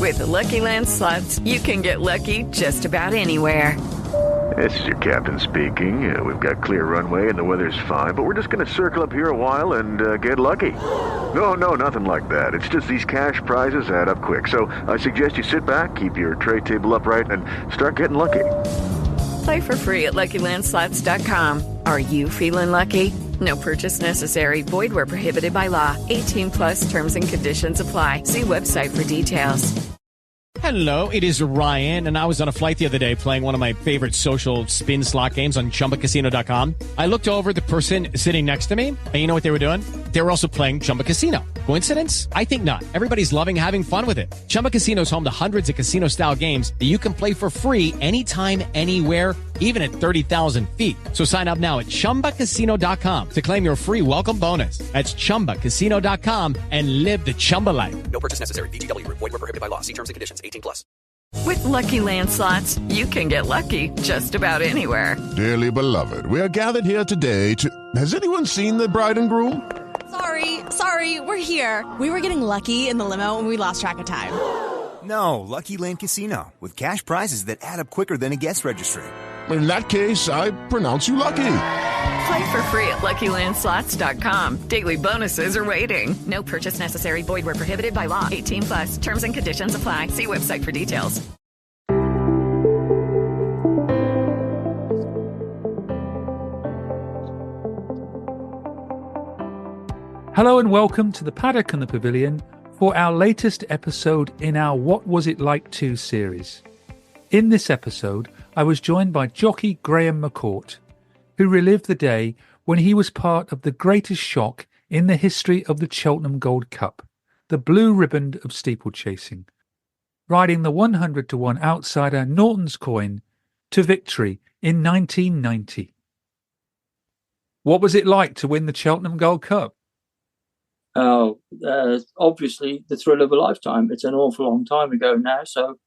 With the Lucky Land Slots, you can get lucky just about anywhere. This is your captain speaking. We've got clear runway and the weather's fine, but we're just going to circle up here a while and get lucky. No, nothing like that. It's just these cash prizes add up quick. So I suggest you sit back, keep your tray table upright, and start getting lucky. Play for free at LuckyLandSlots.com. Are you feeling lucky? No purchase necessary. Void where prohibited by law. 18 plus terms and conditions apply. See website for details. Hello, it is Ryan, and I was on a flight the other day playing one of my favorite social spin slot games on ChumbaCasino.com. I looked over at the person sitting next to me, and you know what they were doing? They were also playing Chumba Casino. Coincidence? I think not. Everybody's loving having fun with it. Chumba Casino is home to hundreds of casino-style games that you can play for free anytime, anywhere, even at 30,000 feet. So sign up now at ChumbaCasino.com to claim your free welcome bonus. That's ChumbaCasino.com and live the Chumba life. No purchase necessary. VGW. Void where prohibited by law. See terms and conditions. 18 plus. With Lucky Land Slots, you can get lucky just about anywhere. Dearly beloved, we are gathered here today to... Has anyone seen the bride and groom? Sorry, we're here. We were getting lucky in the limo and we lost track of time. No, Lucky Land Casino, with cash prizes that add up quicker than a guest registry. In that case, I pronounce you lucky. Play for free at LuckyLandSlots.com. Daily bonuses are waiting. No purchase necessary. Void where prohibited by law. 18 plus. Terms and conditions apply. See website for details. Hello and welcome to the Paddock and the Pavilion for our latest episode in our What Was It Like To series. In this episode, I was joined by jockey Graham McCourt, who relived the day when he was part of the greatest shock in the history of the Cheltenham Gold Cup, the blue riband of steeplechasing, riding the 100-to-1 outsider Norton's Coin to victory in 1990. What was it like to win the Cheltenham Gold Cup? Oh, obviously the thrill of a lifetime. It's an awful long time ago now. So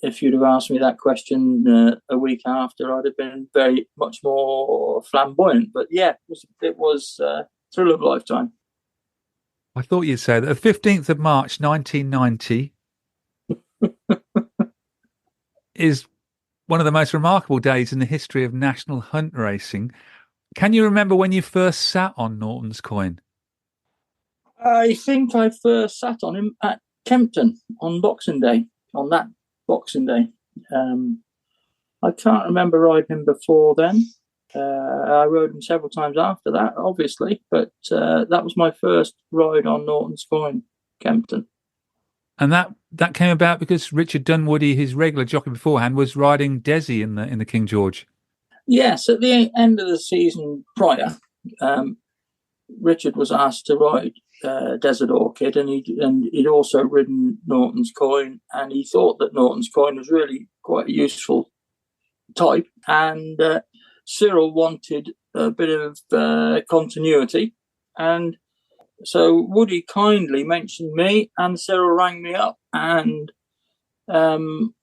if you'd have asked me that question a week after, I'd have been very much more flamboyant. But yeah, it was thrill of a lifetime. I thought you'd say that. The 15th of March, 1990 is one of the most remarkable days in the history of national hunt racing. Can you remember when you first sat on Norton's Coin? I think I first sat on him at Kempton on Boxing Day, on that Boxing Day. I can't remember riding him before then. I rode him several times after that, obviously, but that was my first ride on Norton's Coin, Kempton. And that came about because Richard Dunwoody, his regular jockey beforehand, was riding Desi in the King George. Yes, at the end of the season prior, Richard was asked to ride Desert Orchid, and he'd also ridden Norton's Coin, and he thought that Norton's Coin was really quite a useful type, and Sirrell wanted a bit of continuity, and so Woody kindly mentioned me, and Sirrell rang me up, and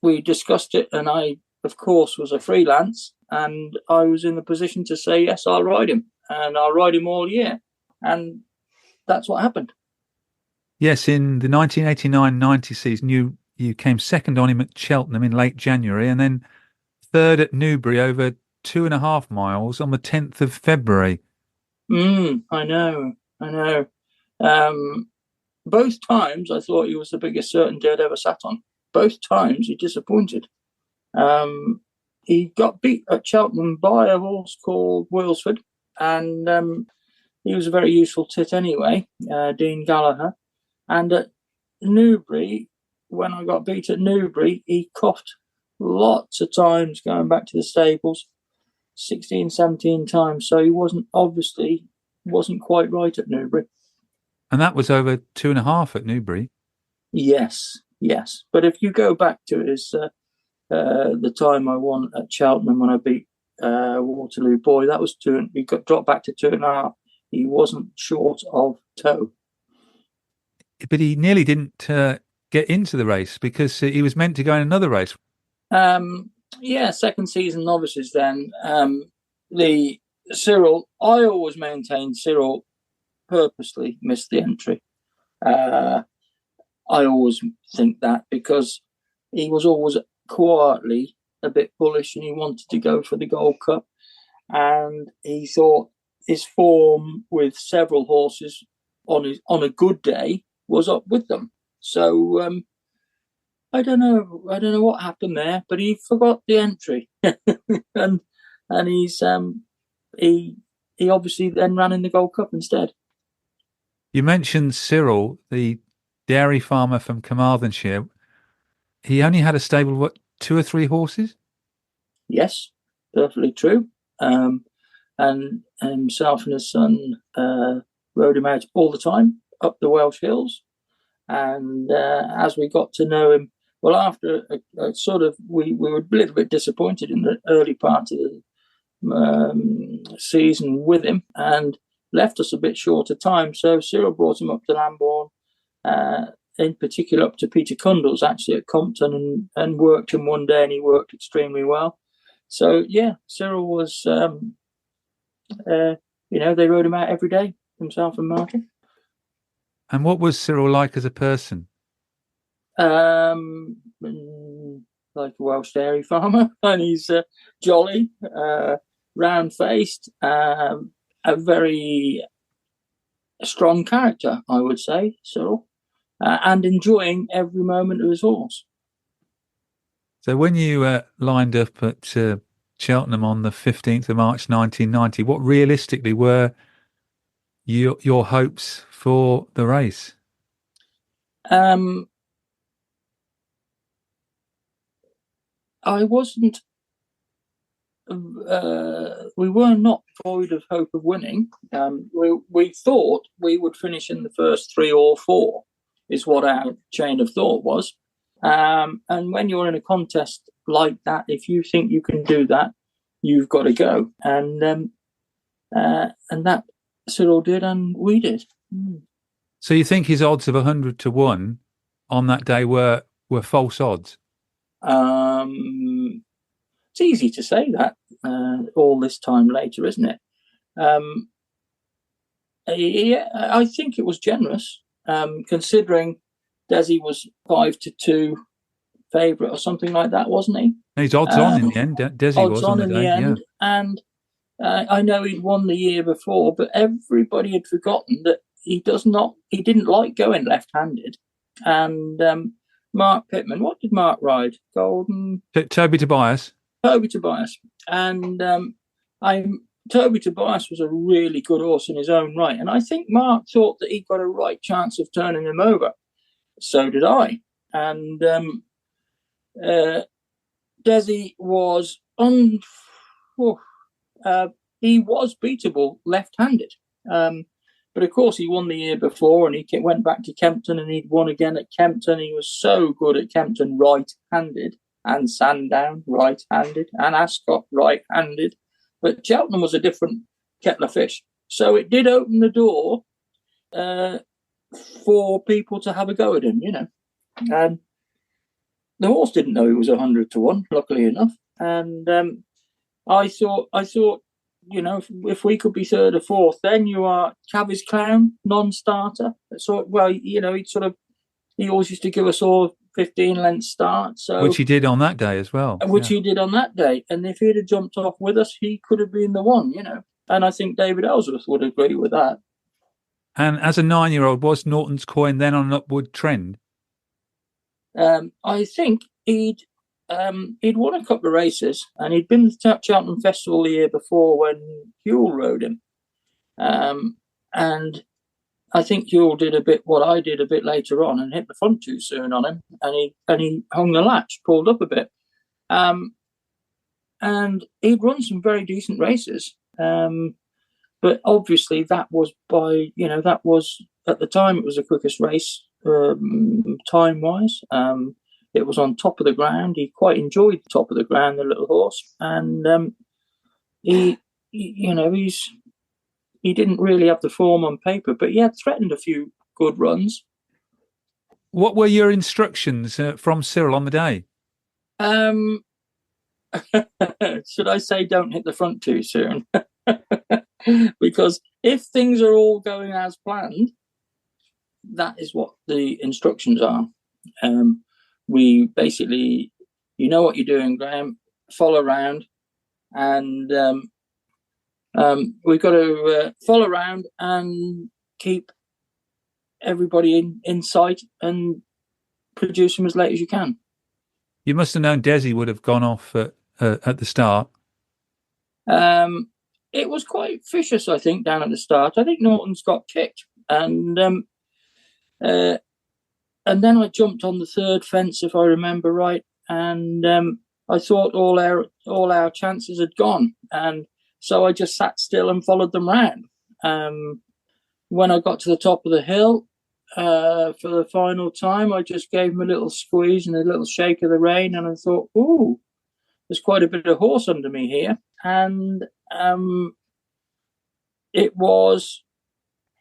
we discussed it, and I, of course, was a freelance, and I was in the position to say, yes, I'll ride him, and I'll ride him all year, and that's what happened. Yes, in the 1989-90 season, you came second on him at Cheltenham in late January, and then third at Newbury over 2.5 miles on the 10th of February. I know. Both times I thought he was the biggest certainty I'd ever sat on. Both times he disappointed. He got beat at Cheltenham by a horse called Wilsford, and he was a very useful tit anyway, Dean Gallagher. And at Newbury, when I got beat at Newbury, he coughed lots of times going back to the stables, 16, 17 times. So he wasn't quite right at Newbury. And that was over 2.5 at Newbury. Yes. But if you go back to his the time I won at Cheltenham when I beat Waterloo Boy, that was 2. He got dropped back to 2.5. He wasn't short of toe. But he nearly didn't get into the race because he was meant to go in another race. Second season novices then. The Sirrell, I always maintained Sirrell purposely missed the entry. I always think that because he was always quietly a bit bullish and he wanted to go for the Gold Cup. And he thought his form with several horses on a good day was up with them. So I don't know what happened there, but he forgot the entry, and he obviously then ran in the Gold Cup instead. You mentioned Sirrell, the dairy farmer from Carmarthenshire. He only had a stable of, what, 2 or 3 horses? Yes, perfectly true. And himself and his son rode him out all the time up the Welsh hills. And as we got to know him, well, after a sort of, we were a little bit disappointed in the early part of the season with him and left us a bit short of time. So Sirrell brought him up to Lambourne, in particular up to Peter Cundall's actually at Compton, and worked him one day, and he worked extremely well. So, yeah, Sirrell was, they rode him out every day, himself and Martin. And what was Sirrell like as a person? Like a Welsh dairy farmer, and he's jolly, round-faced, a very strong character, I would say, Sirrell, and enjoying every moment of his horse. So when you lined up at Cheltenham on the 15th of March 1990, what realistically were your hopes for the race? I wasn't. We were not void of hope of winning. We thought we would finish in the first 3 or 4, is what our chain of thought was. And when you're in a contest like that, if you think you can do that, you've got to go. And that Sirrell did, and we did. So you think his odds of 100 to 1 on that day were false odds? It's easy to say that all this time later, isn't it? Yeah, I think it was generous, considering Desi was 5 to 2 favourite or something like that, wasn't he? He's odds on in the end. Desi was on the day, end, yeah. And I know he'd won the year before, but everybody had forgotten that he didn't like going left-handed. And Mark Pittman, what did Mark ride? Golden? Toby Tobias. Toby Tobias. And Toby Tobias was a really good horse in his own right. And I think Mark thought that he got a right chance of turning him over. So did I. And Desi was he was beatable left-handed. But of course, he won the year before, and he went back to Kempton, and he'd won again at Kempton. He was so good at Kempton, right-handed, and Sandown, right-handed, and Ascot, right-handed. But Cheltenham was a different kettle of fish. So it did open the door for people to have a go at him, And the horse didn't know he was 100 to 1, luckily enough. And I thought, if we could be 3rd or 4th, then you are Cavi's Clown, non-starter. So, he always used to give us all 15-length start. So, which he did on that day as well. He did on that day. And if he'd have jumped off with us, he could have been the one, And I think David Ellsworth would agree with that. And as a 9-year-old, was Norton's Coin then on an upward trend? I think he'd won a couple of races, and he'd been to the Cheltenham Festival the year before when Huell rode him. And I think Huell did a bit what I did a bit later on and hit the front too soon on him, and he hung the latch, pulled up a bit. And he'd run some very decent races. But obviously that was at the time, it was the quickest race time-wise. It was on top of the ground. He quite enjoyed the top of the ground, the little horse. And he didn't really have the form on paper, but he had threatened a few good runs. What were your instructions from Sirrell on the day? Should I say don't hit the front too soon? Because if things are all going as planned, that is what the instructions are. We basically, you know what you're doing, Graham, follow around, and we've got to follow around and keep everybody in sight and produce them as late as you can. You must have known Desi would have gone off at the start. It was quite vicious, I think, down at the start. I think Norton's got kicked, and then I jumped on the third fence, if I remember right, and I thought all our chances had gone, and so I just sat still and followed them round. When I got to the top of the hill for the final time, I just gave him a little squeeze and a little shake of the rein, and I thought, ooh, there's quite a bit of horse under me here, and it was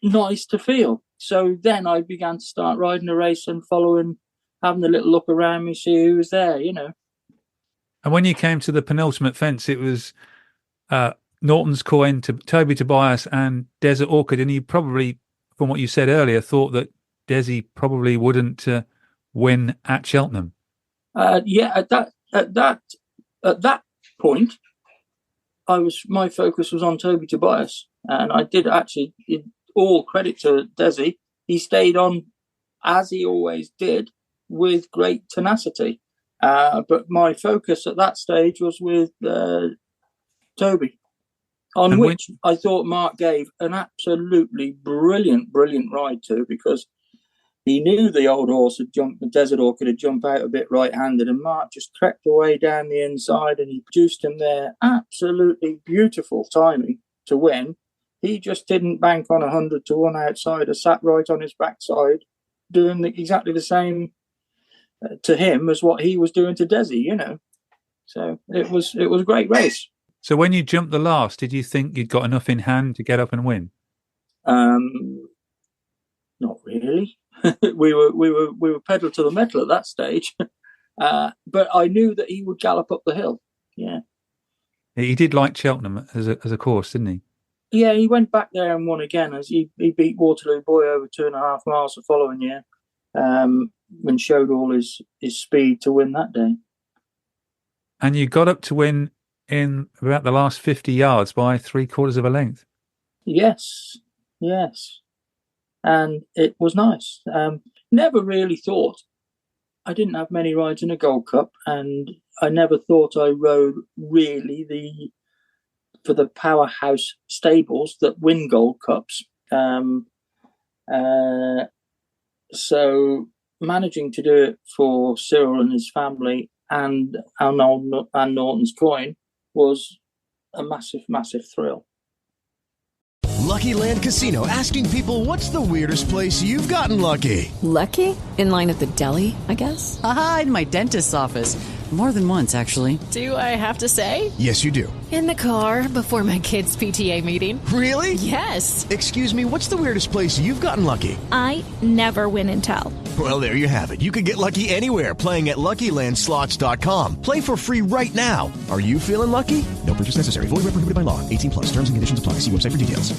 nice to feel. So then I began to start riding the race and following, having a little look around me, see who was there, you know. And when you came to the penultimate fence, it was Norton's Coin, to Toby Tobias and Desert Orchid. And you probably, from what you said earlier, thought that Desi probably wouldn't win at Cheltenham. At that point, my focus was on Toby Tobias, and I did actually, all credit to Desi, he stayed on as he always did with great tenacity. But my focus at that stage was with Toby, on which I thought Mark gave an absolutely brilliant ride to, because he knew the old horse had jumped, the Desert Orchid had jumped out a bit right-handed, and Mark just crept away down the inside and he produced him there. Absolutely beautiful timing to win. He just didn't bank on 100 to 1 outside, or sat right on his backside, doing exactly the same to him as what he was doing to Desi, you know. So it was a great race. So when you jumped the last, did you think you'd got enough in hand to get up and win? Not really. we were pedal to the metal at that stage, but I knew that he would gallop up the hill. Yeah, he did like Cheltenham as a course, didn't he? Yeah, he went back there and won again, as he beat Waterloo Boy over 2.5 miles the following year, and showed all his speed to win that day. And you got up to win in about the last 50 yards by 3/4 of a length. Yes. And it was nice. Never really thought, I didn't have many rides in a Gold Cup, and I never thought I rode really for the powerhouse stables that win Gold Cups. So managing to do it for Sirrell and his family and Norton's Coin was a massive thrill. Lucky Land Casino, asking people, what's the weirdest place you've gotten lucky? Lucky? In line at the deli, I guess? Aha, in my dentist's office. More than once, actually. Do I have to say? Yes, you do. In the car before my kids' PTA meeting. Really? Yes. Excuse me, what's the weirdest place you've gotten lucky? I never win and tell. Well, there you have it. You can get lucky anywhere, playing at LuckyLandSlots.com. Play for free right now. Are you feeling lucky? No purchase necessary. Void where prohibited by law. 18+. Terms and conditions apply. See website for details.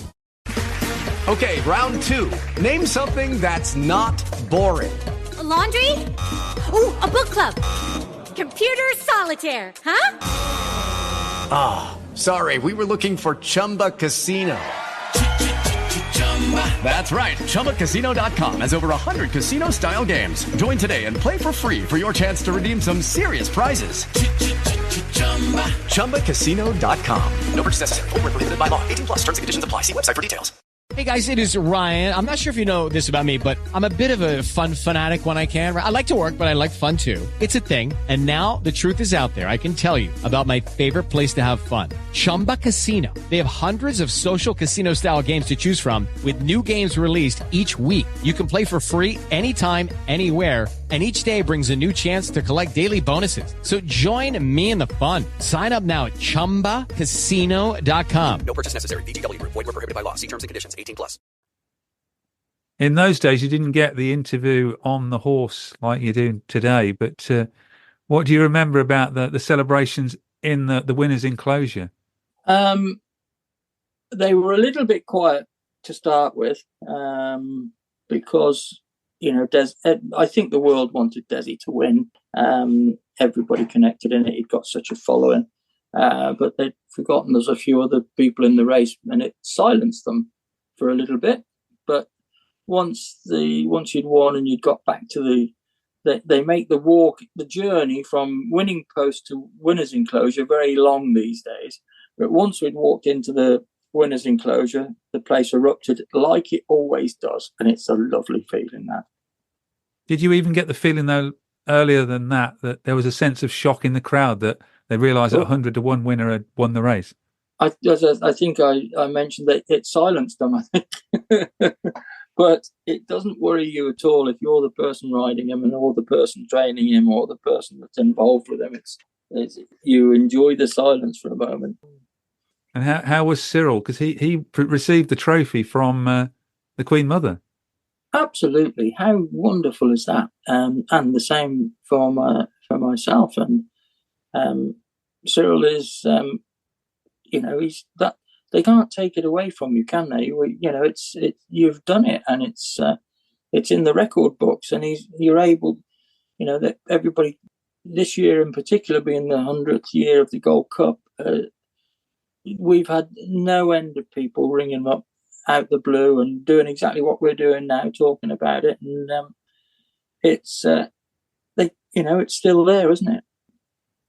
Okay, round 2. Name something that's not boring. A laundry? Ooh, a book club. Computer solitaire, huh? Ah, oh, sorry. We were looking for Chumba Casino. That's right. ChumbaCasino.com has over 100 casino-style games. Join today and play for free for your chance to redeem some serious prizes. ChumbaCasino.com. No purchase necessary. Void where prohibited by law. 18+. Terms and conditions apply. See website for details. Hey guys, it is Ryan. I'm not sure if you know this about me, but I'm a bit of a fun fanatic when I can. I like to work, but I like fun too. It's a thing. And now the truth is out there. I can tell you about my favorite place to have fun. Chumba Casino. They have hundreds of social casino style games to choose from, with new games released each week. You can play for free anytime, anywhere. And each day brings a new chance to collect daily bonuses. So join me in the fun. Sign up now at ChumbaCasino.com. No purchase necessary. VGW. Void where prohibited by law. See terms and conditions. 18+. In those days, you didn't get the interview on the horse like you do today. But what do you remember about the celebrations in the winner's enclosure? They were a little bit quiet to start with. because, I think the world wanted Desi to win. Everybody connected in it. He'd got such a following. But they'd forgotten there's a few other people in the race, and it silenced them for a little bit. But once you'd won and you'd got back to they make the journey from winning post to winner's enclosure very long these days. But once we'd walked into the winner's enclosure, the place erupted like it always does, and it's a lovely feeling. That. Did you even get the feeling though earlier than that there was a sense of shock in the crowd that they realised that 100-1 winner had won the race? I think I mentioned that it silenced them, I think. But it doesn't worry you at all if you're the person riding him or the person training him or the person that's involved with him. It's you enjoy the silence for a moment. And how was Sirrell? Because he received the trophy from the Queen Mother. Absolutely. How wonderful is that? And the same for myself. And Sirrell is, he's that. They can't take it away from you, can they? You've done it, and it's in the record books, and you're able, that everybody this year in particular being the 100th year of the Gold Cup, we've had no end of people ringing up out the blue and doing exactly what we're doing now, talking about it, and it's still there, isn't it?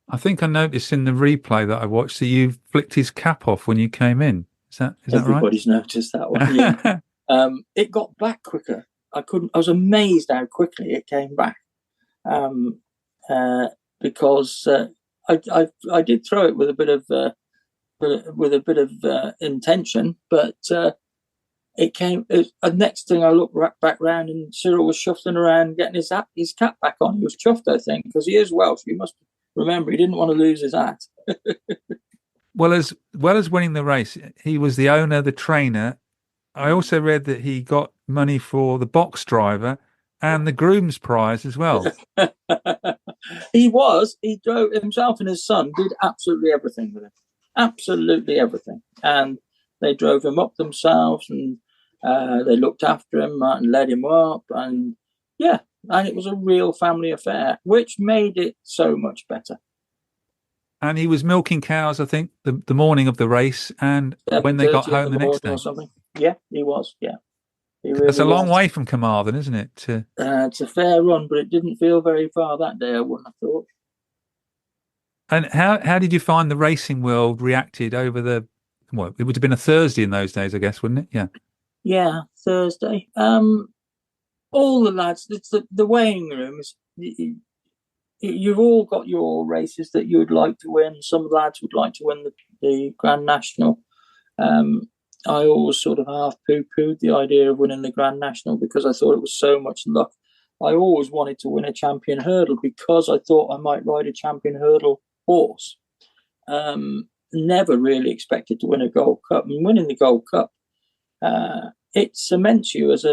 I think I noticed in the replay that I watched that you flicked his cap off when you came in. Is that right? Everybody's noticed that one. Yeah. It got back quicker. I was amazed how quickly it came back. Because I did throw it with a bit of intention, but it came. The next thing I looked back round, and Sirrell was shuffling around getting his cap back on. He was chuffed, I think, because he is Welsh. You must remember, he didn't want to lose his hat. Well as winning the race, he was the owner, the trainer. I also read that he got money for the box driver and the groom's prize as well. He drove himself and his son, did absolutely everything with him. Absolutely everything. And they drove him up themselves, and they looked after him and led him up. And yeah, and it was a real family affair, which made it so much better. And he was milking cows, I think, the morning of the race, and when they got home the next day. Or something. Yeah, he was, yeah. It's a long way from Carmarthen, isn't it? It's a fair run, but it didn't feel very far that day, I wouldn't have thought. And how did you find the racing world reacted over it would have been a Thursday in those days, I guess, wouldn't it? Yeah. Yeah, Thursday. All the lads, it's the weighing rooms. You've all got your races that you would like to win. Some lads would like to win the Grand National. I always sort of half poo-pooed the idea of winning the Grand National because I thought it was so much luck. I always wanted to win a champion hurdle because I thought I might ride a champion hurdle horse. Never really expected to win a Gold Cup. And winning the Gold Cup, it cements you as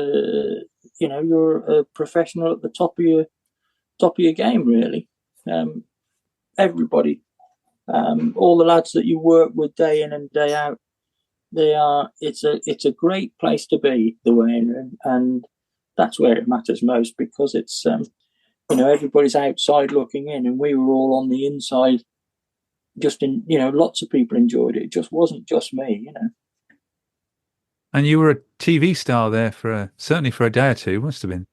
you're a professional at the top of your game, really. Everybody, all the lads that you work with day in and day out, it's a great place to be, the weighing room, and that's where it matters most because it's everybody's outside looking in, and we were all on the inside. Lots of people enjoyed it. It just wasn't just me, And you were a TV star there certainly for a day or two, must have been.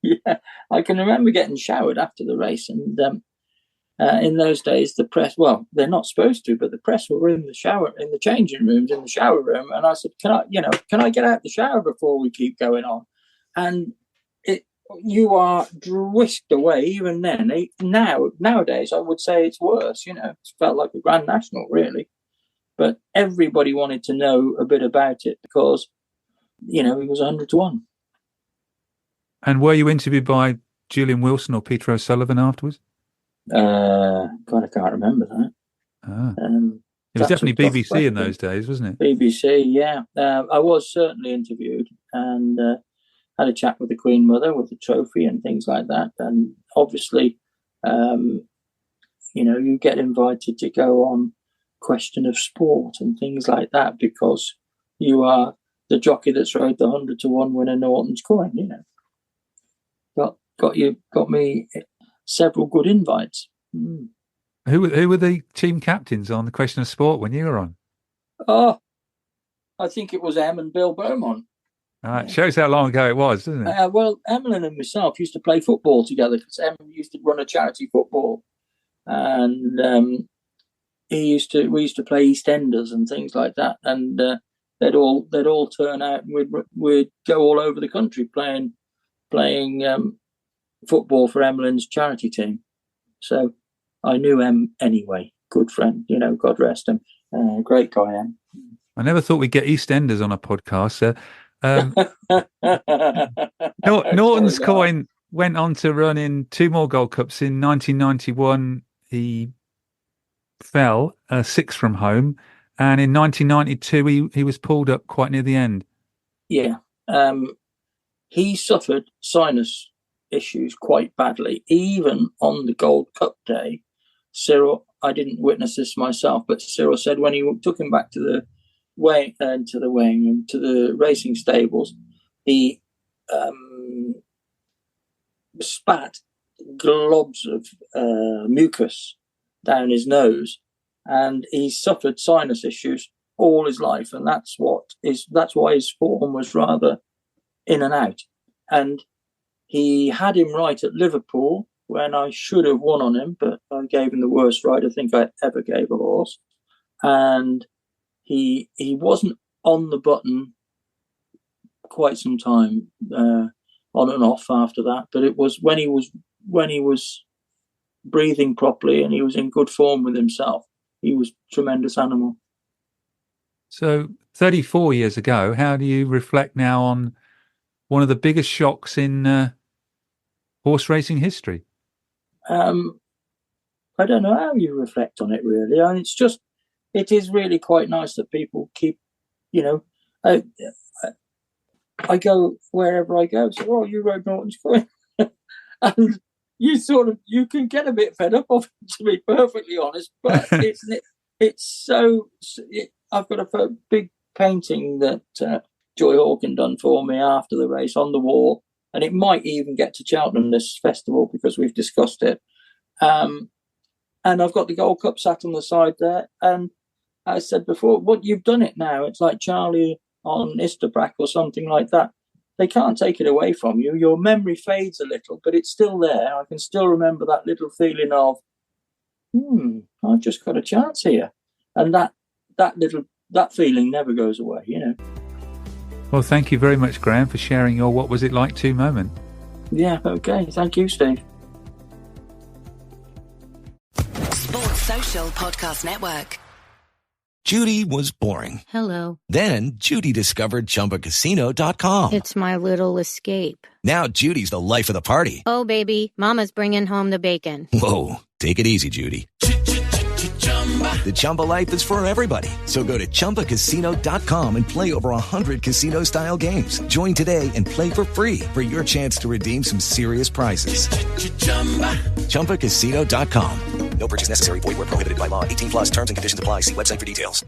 Yeah, I can remember getting showered after the race, and in those days the press, well, they're not supposed to, but the press were in the shower, in the changing rooms, in the shower room, and I said, can I get out the shower before we keep going on? And you are whisked away. Even then, nowadays I would say it's worse. It felt like a Grand National, really. But everybody wanted to know a bit about it because it was 100-1. And were you interviewed by Julian Wilson or Peter O'Sullivan afterwards? God, I can't remember that. It was definitely BBC in those days, wasn't it? BBC, yeah. I was certainly interviewed and had a chat with the Queen Mother with the trophy and things like that. And obviously, you get invited to go on Question of Sport and things like that because you are the jockey that's rode the 100-1 winner Norton's coin. You know, got me several good invites. Mm. Who were the team captains on the Question of Sport when you were on? Oh, I think it was Em and Bill Beaumont. It shows how long ago it was, doesn't it? Well, Emlyn and myself used to play football together because Em used to run a charity football, and we used to play EastEnders and things like that, and they'd all turn out and we'd go all over the country playing football for Emlyn's charity team. So I knew Em anyway. Good friend, you know. God rest him. Great guy, Em. I never thought we'd get EastEnders on a podcast. Norton's coin went on to run in 2 more Gold Cups. In 1991, he fell 6 from home, and in 1992, he was pulled up quite near the end. Yeah, he suffered sinus issues quite badly. Even on the Gold Cup day, Sirrell, I didn't witness this myself, but Sirrell said when he took him back to the racing stables, he spat globs of mucus down his nose, and he suffered sinus issues all his life, and that's why his form was rather in and out. And he had him right at Liverpool when I should have won on him, but I gave him the worst ride I think I ever gave a horse, and he wasn't on the button quite some time, on and off after that. But it was when he was breathing properly and he was in good form with himself. He was a tremendous animal. So 34 years ago, how do you reflect now on one of the biggest shocks in horse racing history? I don't know how you reflect on it, really. I mean, it is really quite nice that people keep, you know, I go wherever I go. So, oh, you rode Norton's coin. And you can get a bit fed up of it, to be perfectly honest. But I've got a big painting that Joy Hawken done for me after the race on the wall. And it might even get to Cheltenham this festival because we've discussed it. And I've got the Gold Cup sat on the side there. And I said before, what you've done it now, it's like Charlie on Isterbrack or something like that. They can't take it away from you. Your memory fades a little, but it's still there. I can still remember that little feeling of, I've just got a chance here. And that feeling never goes away, you know. Well, thank you very much, Graham, for sharing your What Was It Like To moment. Yeah, okay. Thank you, Steve. Sports Social Podcast Network. Judy was boring. Hello. Then Judy discovered ChumbaCasino.com. It's my little escape. Now Judy's the life of the party. Oh, baby, mama's bringing home the bacon. Whoa, take it easy, Judy. The Chumba life is for everybody. So go to ChumbaCasino.com and play over 100 casino-style games. Join today and play for free for your chance to redeem some serious prizes. ChumbaCasino.com. No purchase necessary. Void where prohibited by law. 18+ terms and conditions apply. See website for details.